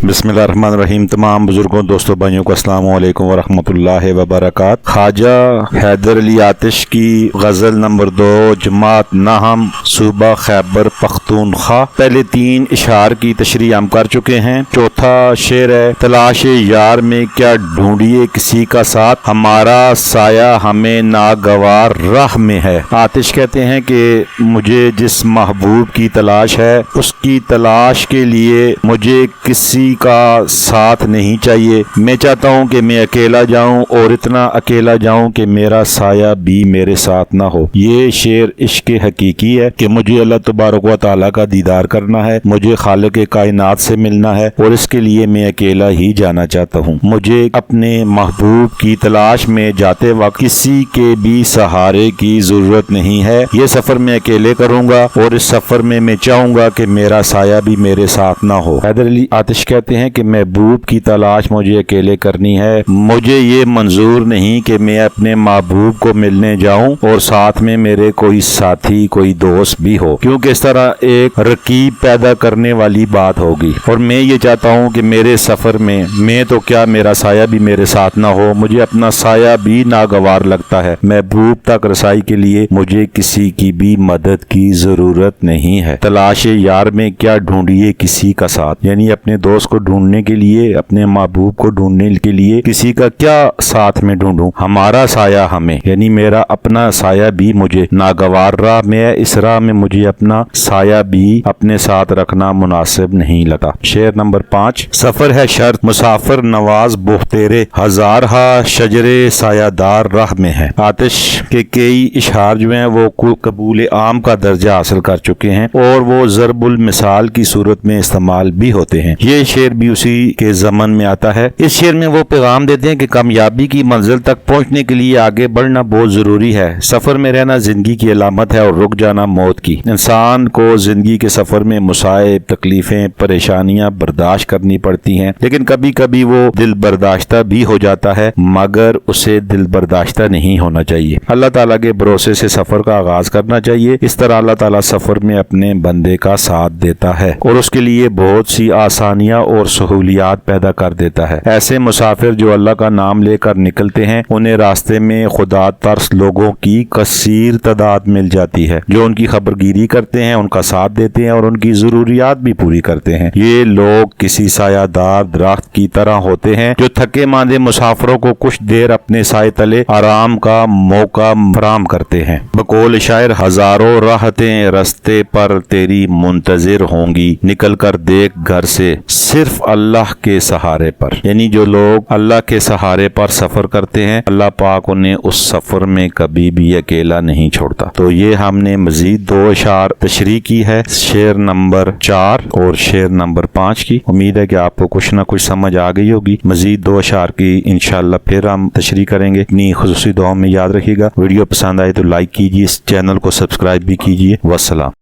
बिस्मिल्लाहिर्रहमानिर्रहीम। तमाम बुजुर्गों, दोस्तों, भाइयों को अस्सलाम वालेकुम वरहमतुल्लाहि वबरकात। ख्वाजा हैदर अली आतिश की गज़ल नंबर 2, जमात नाहम, सूबा खैबर पख्तूनख्वा। पहले 3 इशार की तशरीह हम कर चुके हैं। चौथा शेर है, तलाश यार में क्या ढूंढिए किसी का साथ, हमारा साया हमें नागवार राह में है। आतिश कहते हैं कि मुझे जिस महबूब की तलाश है, उसकी तलाश के लिए मुझे किसी का साथ नहीं चाहिए। मैं चाहता हूँ कि मैं अकेला जाऊँ और इतना अकेला जाऊँ कि मेरा साया भी मेरे साथ ना हो। ये शेर इश्क हकीकी है कि मुझे अल्लाह तबारक व तआला का दीदार करना है, मुझे खालिक कायनात से मिलना है और इसके लिए मैं अकेला ही जाना चाहता हूँ। मुझे अपने महबूब की तलाश में जाते वक्त किसी के भी सहारे की जरूरत नहीं है। ये सफर मैं अकेले करूँगा और इस सफर में मैं चाहूँगा कि मेरा साया भी मेरे साथ ना हो। हैदर अली आतिश कहते हैं कि महबूब की तलाश मुझे अकेले करनी है। मुझे ये मंजूर नहीं कि मैं अपने महबूब को मिलने जाऊं और साथ में मेरे कोई साथी, कोई दोस्त भी हो, क्योंकि इस तरह एक रकीब पैदा करने वाली बात होगी। और मैं ये चाहता हूं कि मेरे सफर में मैं तो क्या, मेरा साया भी मेरे साथ ना हो। मुझे अपना साया भी नागवार लगता है। महबूब तक रसाई के लिए मुझे किसी की भी मदद की जरूरत नहीं है। तलाश यार में क्या ढूंढिए किसी का साथ, यानी अपने दोस्त को ढूंढने के लिए, अपने महबूब को ढूंढने के लिए किसी का क्या साथ में ढूंढूं। हमारा साया हमें, यानी मेरा अपना साया भी मुझे नागवार राह में है। इस राह में मुझे अपना साया भी अपने साथ रखना मुनासिब नहीं लगा। शेर नंबर 5, सफर है शर्त मुसाफिर नवाज बोहतेरे, हजार हा शजरे सायादार राह में है। आतिश के कई इशार जो हैं वो कबूल आम का दर्जा हासिल कर चुके हैं और वो ज़रबुल मिसाल की सूरत में इस्तेमाल भी होते हैं। ये शेर भी उसी के ज़मन में आता है। इस शेर में वो पैगाम देते हैं कि कामयाबी की मंजिल तक पहुंचने के लिए आगे बढ़ना बहुत जरूरी है। सफर में रहना जिंदगी की अलामत है और रुक जाना मौत की। इंसान को जिंदगी के सफर में मुसाइब, तकलीफें, परेशानियां बर्दाश्त करनी पड़ती हैं, लेकिन कभी कभी वो दिल बर्दाश्ता भी हो जाता है, मगर उसे दिल बर्दाश्ता नहीं होना चाहिए। अल्लाह ताला के भरोसे से सफर का आगाज करना चाहिए। इस तरह अल्लाह ताला सफर में अपने बंदे का साथ देता है और उसके लिए बहुत सी आसानियां और सहूलियात पैदा कर देता है। ऐसे मुसाफिर जो अल्लाह का नाम लेकर निकलते हैं, उन्हें रास्ते में खुदा तरस लोगों की कसीर तादाद मिल जाती है, जो उनकी खबरगिरी करते हैं, उनका साथ देते हैं और उनकी जरूरियात भी पूरी करते हैं। ये लोग किसी सायादार दरख्त की तरह होते हैं जो थके मांदे मुसाफिरों को कुछ देर अपने साए तले आराम का मौका फराहम करते हैं। बकौल शायर, हजारों राहतें रस्ते पर तेरी मुंतजिर होंगी, निकल कर देख घर से सिर्फ अल्लाह के सहारे पर। यानी जो लोग अल्लाह के सहारे पर सफर करते हैं, अल्लाह पाक उन्हें उस सफर में कभी भी अकेला नहीं छोड़ता। तो ये हमने मजीद 2 इशार तशरीह की है, शेर नंबर 4 और शेर नंबर 5 की। उम्मीद है कि आपको कुछ ना कुछ समझ आ गई होगी। मजीद 2 इशार की इंशाल्लाह फिर हम तशरीह करेंगे। इतनी खुसूसी दुआ में याद रखिएगा। वीडियो पसंद आए तो लाइक कीजिए, इस चैनल को सब्सक्राइब भी कीजिए। वस्सलाम।